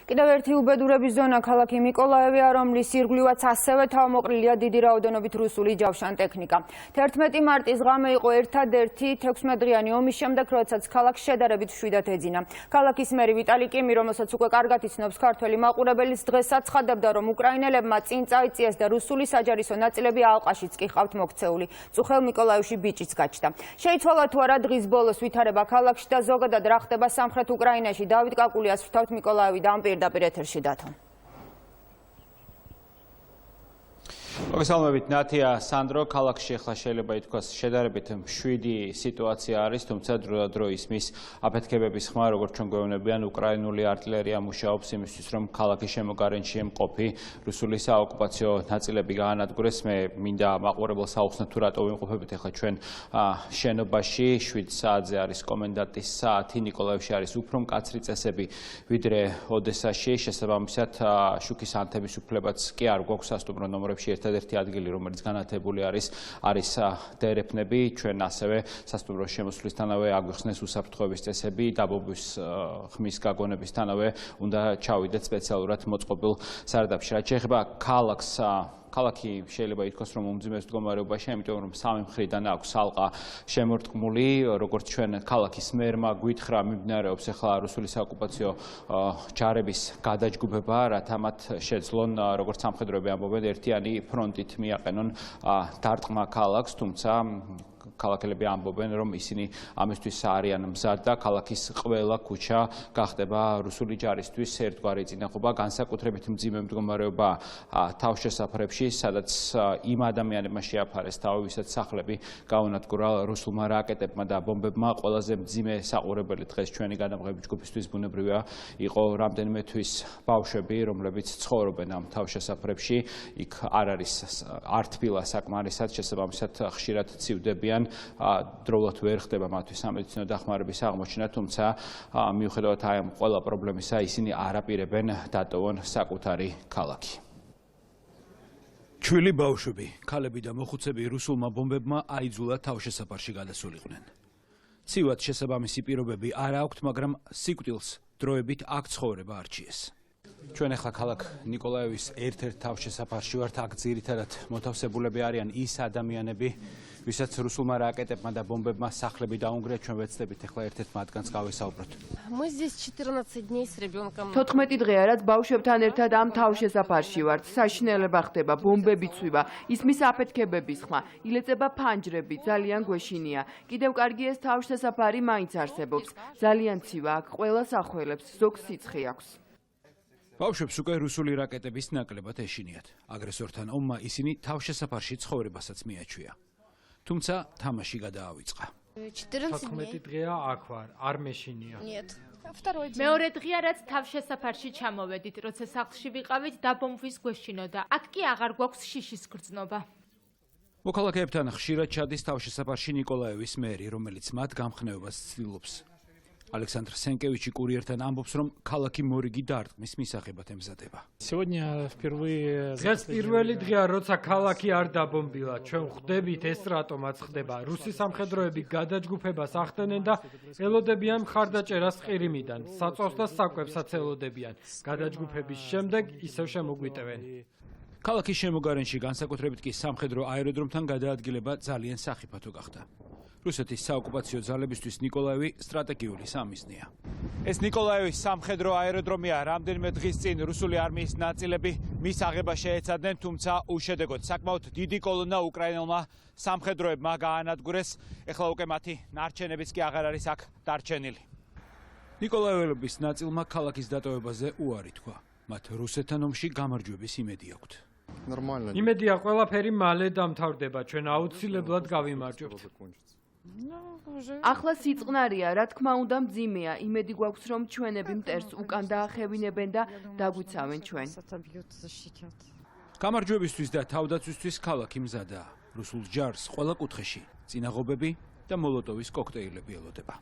კიდევ ერთი უბედურების ზონა ქალაქი მიკოლაევია, რომლის ირგვლივაც ასევე თავმოყრილია დიდი რაოდენობით რუსული ჯავშან ტექნიკა. 11 მარტის ღამე იყო ერთადერთი 16-დღიანი ომის შემდეგ, როდესაც ქალაქს შედარებით მშვიდად ეძინა. ქალაქის მერი ვიტალი კიმი, რომელსაც უკვე კარგად იცნობს ქართველი მაყურებელის, დღეს აცხადებდა, რომ უკრაინელებმა წინ წაიწიეს და რუსული საჯარისო ნაწილები ალყაშიც კი ყავთ მოქცეული. წუხელ მიკოლაევში ბიჭიც გაჩნდა. შეიცვალა თუ არა დღის ბოლოს ვითარება ქალაქში და ზოგადად რა ხდება სამხრეთ უკრაინაში. დავით კაკულიას ვრთავთ მიკოლაევიდან პირდაპირ ეთერში დათო. მოგესალმებით ნათია, სანდრო, ქალაქში ახლა შეიძლება ითქვას შედარებით მშვიდი სიტუაცია არის, თუმცა დრო ისმის აფეთქებების ხმა, როგორც ჩვენ გვეუბნებიან, უკრაინული артиლერია მუშაობს იმისთვის, რომ ქალაქის შემოგარენში მყოფი რუსული საოკუპაციო ნაწილები გაანადგურეს. მე მინდა მაყურებელს აუხსნათ თუ რატო ვიმყოფებით ახლა ჩვენ შენობაში, 7 საათზე არის კომენდანტის საათი, ნიკოლაევში არის უფრო მკაცრი წესები ვიდრე ოდესაში, შესაბამისად შუქის ანთების უფლებაც კი არ გვაქვს სასტუმრო ნომრებში ერთადერთი ადგილი, რომელიც განათებული არის დერეფნები, ჩვენ ასევე სასტუმროს შემოსვლისთანავე აგვიხსნეს უსაფრთხოების წესები, დაბობის ხმის გაგონებისთანავე უნდა ჩავიდეთ სპეციალურად მოწყობილ სარდაფში. რაც შეეხება ქალაქი შეიძლება ითქვას, რომ უმძიმეს მდგომარეობაში, იმიტომ რომ სამი მხრიდან აქვს ალყა შემორტყმული, როგორც ჩვენ ქალაქის მერმა გვითხრა, მიმდინარეობს ახლა რუსული საოკუპაციო ჯარების გადაჯგუფება, რათა მათ შეძლონ, როგორც სამხედროები ამბობენ, ერთიანი ფრონტით მიაყენონ დარტყმა ქალაქს, თუმცა ქალაქელები ამბობენ, რომ ისინი ამისთვის არიან მზად და ქალაქის ყველა ქუჩა გახდება რუსული ჯარისთვის ერთგვარი წინაღობა, განსაკუთრებით მძიმე მდგომარეობა თავშესაფრებში, სადაც იმ ადამიანებმა შეაფარეს თავი, ვისაც სახლები გაუნადგურა რუსულმა რაკეტებმა და ბომბებმა. ყველაზე მძიმე საყურებელი დღეს ჩვენი განამღები ჯგუფისთვის ბუნებრივია იყო რამდენიმე თვის ბავშვები, რომლებიც ცხოვრობენ ამ თავშესაფრებში. იქ არ არის არტფილა საკმარისად, შესაბამისად ხშირად ცივდებიან. დროულად ვერ ხდება მათთვის სამედიცინო დახმარების აღმოჩენა, თუმცა მიუხედავად ამ ყველა პრობლემისა, ისინი არ აპირებენ დატოვონ საკუთარი ქალაქი. ჩვილი ბავშვები, ქალები და მოხუცები რუსულმა ბომბებმა აიძულა თავშესაფარში გადასულიყვნენ. ცივად შესაბამისი პირობები არ აქვთ, მაგრამ სიკვდილს დროებით აქ ცხოვრება არჩიეს. ჩვენ ახლა ქალაქ ნიკოლაევის ერთ-ერთ თავშესაფარში ვართ, აქ ძირითადად მოთავსებულები არიან ის ადამიანები, ვისაც რუსულმა რაკეტებმა და ბომბებმა სახლები დაუნგრია. ჩვენ ვეცდებით ახლა ერთ-ერთ მათგანს გავესაუბროთ. 14 დღეა, რაც ბავშვებთან ერთად ამ თავშესაფარში ვართ. საშინელება ხდება, ბომბები ცვივა, ისმის აფეთქებების ხმა, ილეწება ფანჯრები, ძალიან გვეშინია. კიდევ კარგი ეს თავშესაფარი მაინც არსებობს. ძალიან ცივა, აქ ყველა სახველებს, ზოგს სიცხე აქვს. ბავშვებს უკვე რუსული რაკეტების ნაკლებად ეშინიათ. აგრესორთან ომმა ისინი თავშესაფარში ცხოვრებასაც მიაჩვია. თუმცა თამაში გადაავიწყა. 14 დღეა აქ ვარ, არ მეშინია. მეორე დღეა, რაც თავშესაფარში ჩამოვედით, როცა სახლში ვიყავით, დაბომბვის გვეშინოდა. აქ კი აღარ გვაქვს შიშის გრძნობა. მოქალაქეებთან ხშირად ჩადის თავშესაფარში ნიკოლაევის მერი, რომელიც მათ გამხნევებას ცდილობს. ალექსანდრ სენკევიჩი კურიერთან ამბობს, რომ ქალაქი მორიგი დარტყმის მისაღებად ემზადება. დღეს პირველი დღეა, როცა ქალაქი არ დაბომბილა. ჩვენ ხვდებით ეს რატომაც ხდება. რუსი სამხედროები გადაჯგუფებას ახდენენ და ელოდებიან მხარდაჭერას ყირიმიდან. საწვავს და საკვებსაც ელოდებიან. გადაჯგუფების შემდეგ ისევ შემოგვიტევენ. ქალაქის შემოგარენში, განსაკუთრებით კი სამხედრო აეროდრომთან გადაადგილება ძალიან სახიფათო გახდა. რუსეთის საოკუპაციო ძალებისთვის ნიკოლაევი სტრატეგიული სამიზნეა. ეს ნიკოლაევის სამხედრო აეროდრომია. რამდენიმე დღის წინ რუსული არმიის ნაწილები მის აღებას შეეცადნენ, თუმცა უშედეგოდ. საკმაოდ დიდი კოლონა უკრაინელმა სამხედროებმა გაანადგურეს. ეხლა უკვე მათი ნარჩენებიც კი აღარ არის აქ დარჩენილი. ნიკოლაეველების ნაწილმა ქალაქის დატოვებაზე უარი თქვა. მათ რუსეთთან ომში გამარჯვების იმედი აქვთ. იმედია ყველაფერი მალე დამთავრდება. ჩვენ აუცილებლად გავიმარჯვებთ. ახლა სიწყნარია, რა თქმა უნდა მძიმეა. იმედი გვაქვს, რომ ჩვენები მტერს უკან დაახევინებენ და დაგვიცავენ ჩვენ. გამარჯვებისთვის და თავდაცვისთვის ქალაქი მზადაა. რუსულ ჯარს ყველა კუთხეში წინაღობები და მოლოტოვის კოქტეილები ელოდება.